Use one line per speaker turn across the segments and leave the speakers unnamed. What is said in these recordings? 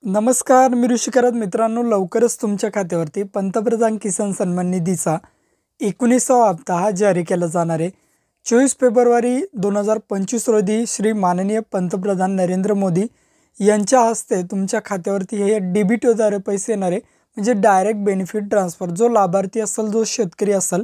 नमस्कार, मी ऋषिकरत मित्रांनो, लवकरच तुमच्या खात्यावरती पंतप्रधान किसान सन्मान निधीचा 19वा हप्ता हा जारी केला जाणार आहे. 24 फेब्रुवारी 2025 रोजी श्री माननीय पंतप्रधान नरेंद्र मोदी यांच्या हस्ते तुमच्या खात्यावरती हे DBTद्वारे पैसे येणार आहे. म्हणजे डायरेक्ट बेनिफिट ट्रान्सफर. जो लाभार्थी असेल, जो शेतकरी असेल,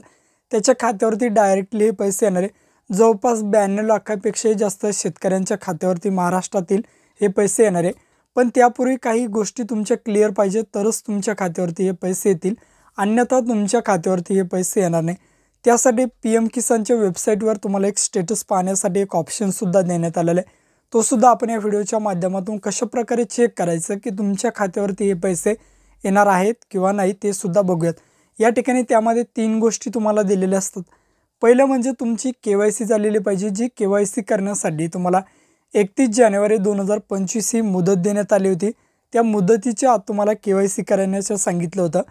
त्याच्या खात्यावरती डायरेक्टली हे पैसे येणार आहे. जवळपास 92 लाखापेक्षाही जास्त शेतकऱ्यांच्या खात्यावरती महाराष्ट्रातील हे पैसे येणार आहे. पण त्यापूर्वी काही गोष्टी तुमच्या क्लिअर पाहिजे, तरच तुमच्या खात्यावरती हे पैसे येतील, अन्यथा तुमच्या खात्यावरती हे पैसे येणार नाही. त्यासाठी PM किसानच्या वेबसाईटवर तुम्हाला एक स्टेटस पाहण्यासाठी एक ऑप्शनसुद्धा देण्यात आलेला आहे. तो सुद्धा आपण या व्हिडिओच्या माध्यमातून कशाप्रकारे चेक करायचं की तुमच्या खात्यावरती हे पैसे येणार आहेत किंवा नाही ते सुद्धा बघूयात. या ठिकाणी त्यामध्ये 3 गोष्टी तुम्हाला दिलेल्या असतात. पहिलं म्हणजे तुमची KYC झालेली पाहिजे, जी KYC करण्यासाठी तुम्हाला 31 जानेवारी 2025 ही मुदत देण्यात आली होती. त्या मुदतीच्या आत तुम्हाला KYC करण्याचं सांगितलं होतं.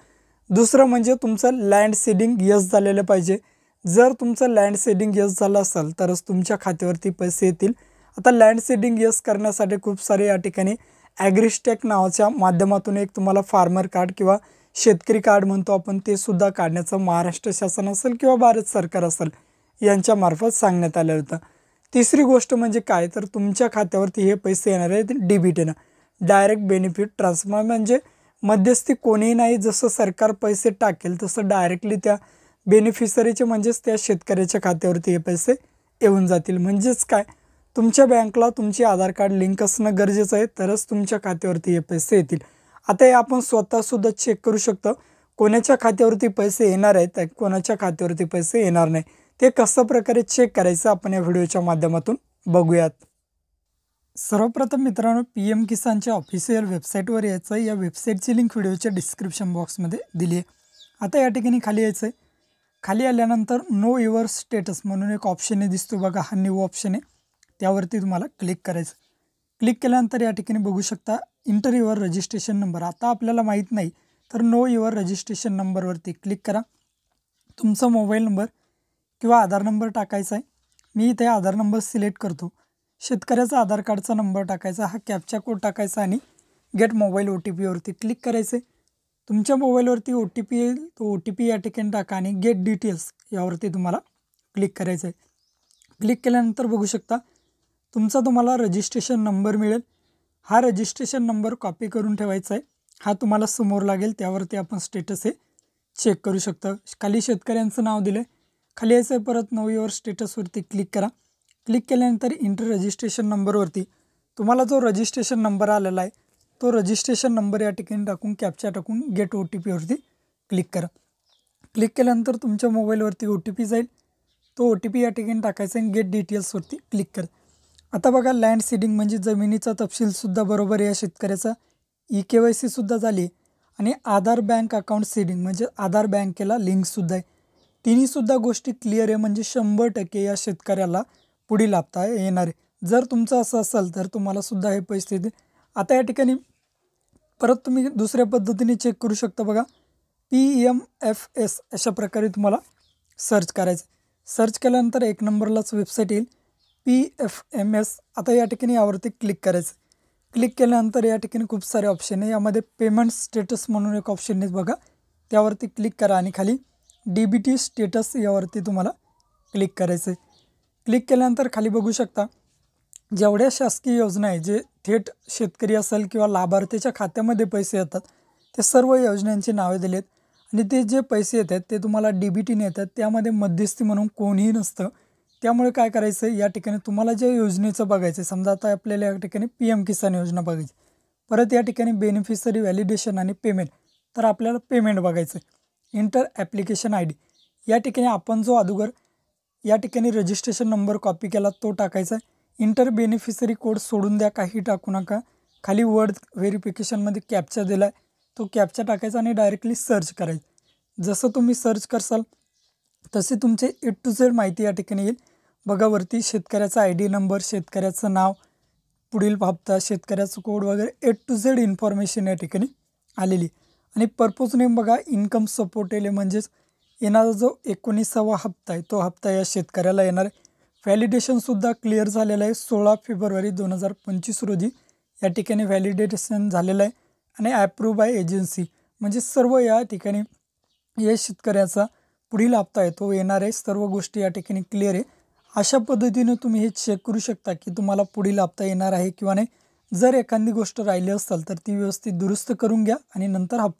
दुसरं म्हणजे तुमचं लँड सीडिंग यस झालेलं पाहिजे. जर तुमचं लँड सीडिंग यस झालं असेल तरच तुमच्या खात्यावरती पैसे येतील. आता लँड सीडिंग यस करण्यासाठी खूप सारे या ठिकाणी ॲग्रिस्टॅक नावाच्या माध्यमातून एक तुम्हाला फार्मर कार्ड किंवा शेतकरी कार्ड म्हणतो आपण, ते सुद्धा काढण्याचं महाराष्ट्र शासन असेल किंवा भारत सरकार असेल यांच्यामार्फत सांगण्यात आलं होतं. तिसरी गोष्ट म्हणजे काय, तर तुमच्या खात्यावरती हे पैसे येणार आहेत DBTनं, डायरेक्ट बेनिफिट ट्रान्सफर. म्हणजे मध्यस्थी कोणीही नाही, जसं सरकार पैसे टाकेल तसं डायरेक्टली त्या बेनिफिशरीचे म्हणजेच त्या शेतकऱ्याच्या खात्यावरती हे पैसे येऊन जातील. म्हणजेच काय, तुमच्या बँकला तुमची आधार कार्ड लिंक असणं गरजेचं आहे, तरच तुमच्या खात्यावरती हे पैसे येतील. आता हे आपण स्वतःसुद्धा चेक करू शकतो, कोणाच्या खात्यावरती पैसे येणार आहेत, कोणाच्या खात्यावरती पैसे येणार नाही. ते कसं प्रकारे चेक करायचं आपण या व्हिडिओच्या माध्यमातून बघूयात. सर्वप्रथम मित्रांनो, PM किसानच्या ऑफिशियल वेबसाईटवर यायचं आहे. या वेबसाईटची लिंक व्हिडिओच्या डिस्क्रिप्शन बॉक्समध्ये दिली आहे. आता या ठिकाणी खाली यायचं आहे. खाली आल्यानंतर नो युअर स्टेटस म्हणून एक ऑप्शन दिसतो बघा, हा न्यू ऑप्शन आहे. त्यावरती तुम्हाला क्लिक करायचं. क्लिक केल्यानंतर या ठिकाणी बघू शकता इंटर युअर रजिस्ट्रेशन नंबर. आता आपल्याला माहीत नाही, तर नो युअर रजिस्ट्रेशन नंबरवरती क्लिक करा. तुमचा मोबाईल नंबर किंवा आधार नंबर टाकायचा आहे. मी इथे आधार नंबर सिलेक्ट करतो. शेतकऱ्याचा आधार कार्डचा नंबर टाकायचा, हा कॅप्चा कोड टाकायचा आणि गेट मोबाईल OTPवरती क्लिक करायचे. तुमच्या मोबाईलवरती OTP येईल, तो OTP या ठिकाणी टाका आणि गेट डिटेल्स यावरती तुम्हाला क्लिक करायचं आहे. क्लिक केल्यानंतर बघू शकता तुमचा तुम्हाला रजिस्ट्रेशन नंबर मिळेल. हा रजिस्ट्रेशन नंबर कॉपी करून ठेवायचा आहे. हा तुम्हाला समोर लागेल, त्यावरती आपण स्टेटस हे चेक करू शकतो. खाली शेतकऱ्यांचं नाव दिलं आहे. खाली यायचं आहे, परत नो युअर स्टेटसवरती क्लिक करा. क्लिक केल्यानंतर इंटर रजिस्ट्रेशन नंबरवरती तुम्हाला जो रजिस्ट्रेशन नंबर आलेला आहे, तो रजिस्ट्रेशन नंबर या ठिकाणी टाकून कॅप्चा टाकून गेट OTPवरती क्लिक करा. क्लिक केल्यानंतर तुमच्या मोबाईलवरती OTP जाईल. तो OTP या ठिकाणी टाकायचा आणि गेट डिटेल्सवरती क्लिक करा. आता बघा, लँड सीडिंग म्हणजे जमिनीचा तपशीलसुद्धा बरोबर या शेतकऱ्याचा, KYC सुद्धा झाली आणि आधार बँक अकाउंट सीडिंग म्हणजे आधार बँकेला लिंकसुद्धा आहे. तिन्हीसुद्धा गोष्टी क्लिअर आहे. म्हणजे 100% या शेतकऱ्याला पुढील हप्ता येणार आहे. जर तुमचं असं असेल तर तुम्हाला सुद्धा हे पैसे येतील. आता या ठिकाणी परत तुम्ही दुसऱ्या पद्धतीने चेक करू शकता बघा, PMFS अशा प्रकारे तुम्हाला सर्च करायचं. सर्च केल्यानंतर 1 नंबरलाच वेबसाईट येईल, PFMS. आता या ठिकाणी यावरती क्लिक करायचं. क्लिक केल्यानंतर या ठिकाणी खूप सारे ऑप्शन आहे. यामध्ये पेमेंट स्टेटस म्हणून एक ऑप्शन आहे बघा, त्यावरती क्लिक करा आणि खाली DBT स्टेटस यावरती तुम्हाला क्लिक करायचं आहे. क्लिक केल्यानंतर खाली बघू शकता जेवढ्या शासकीय योजना आहे, जे थेट शेतकरी असेल किंवा लाभार्थीच्या खात्यामध्ये पैसे येतात, ते सर्व योजनांची नावे दिली आहेत. आणि ते जे पैसे येतात ते तुम्हाला DBTने येतात. त्यामध्ये मध्यस्थी म्हणून कोणीही नसतं. त्यामुळे काय करायचं, या ठिकाणी तुम्हाला ज्या योजनेचं बघायचं आहे, समजा आता आपल्याला या ठिकाणी PM किसान योजना बघायची, परत या ठिकाणी बेनिफिशरी व्हॅलिडेशन आणि पेमेंट, तर आपल्याला पेमेंट बघायचं आहे. इंटर ॲप्लिकेशन ID या ठिकाणी आपण जो अगोदर या ठिकाणी रजिस्ट्रेशन नंबर कॉपी केला तो टाकायचा आहे. इंटर बेनिफिशरी कोड सोडून द्या, काही टाकू नका. खाली वर्ड व्हेरिफिकेशनमध्ये कॅप्चा दिला आहे, तो कॅप्चा टाकायचा आणि डायरेक्टली सर्च करायचं. जसं तुम्ही सर्च करसाल तसे तुमचे A to Z माहिती या ठिकाणी येईल. बघा वरती शेतकऱ्याचा ID नंबर, शेतकऱ्याचं नाव, पुढील हप्ता, शेतकऱ्याचं कोड वगैरे A to Z इन्फॉर्मेशन या ठिकाणी आलेली. आणि पर्पज नेम बघा, इन्कम सपोर्ट येईल, म्हणजेच येणारा जो 19वा हप्ता आहे तो हप्ता या शेतकऱ्याला येणार आहे. व्हॅलिडेशनसुद्धा क्लिअर झालेलं आहे. 16 फेब्रुवारी 2025 रोजी या ठिकाणी व्हॅलिडेशन झालेलं आहे आणि ॲप्रूव्ह बाय एजन्सी, म्हणजे सर्व या ठिकाणी या शेतकऱ्याचा पुढील हप्ता आहे तो येणार आहे. सर्व गोष्टी या ठिकाणी क्लिअर आहे. अशा पद्धतीनं तुम्ही हे चेक करू शकता की तुम्हाला पुढील हप्ता येणार आहे किंवा नाही. जर एखादी गोष्ट राहिली असेल तर ती व्यवस्थित दुरुस्त करून घ्या आणि नंतर हप्ता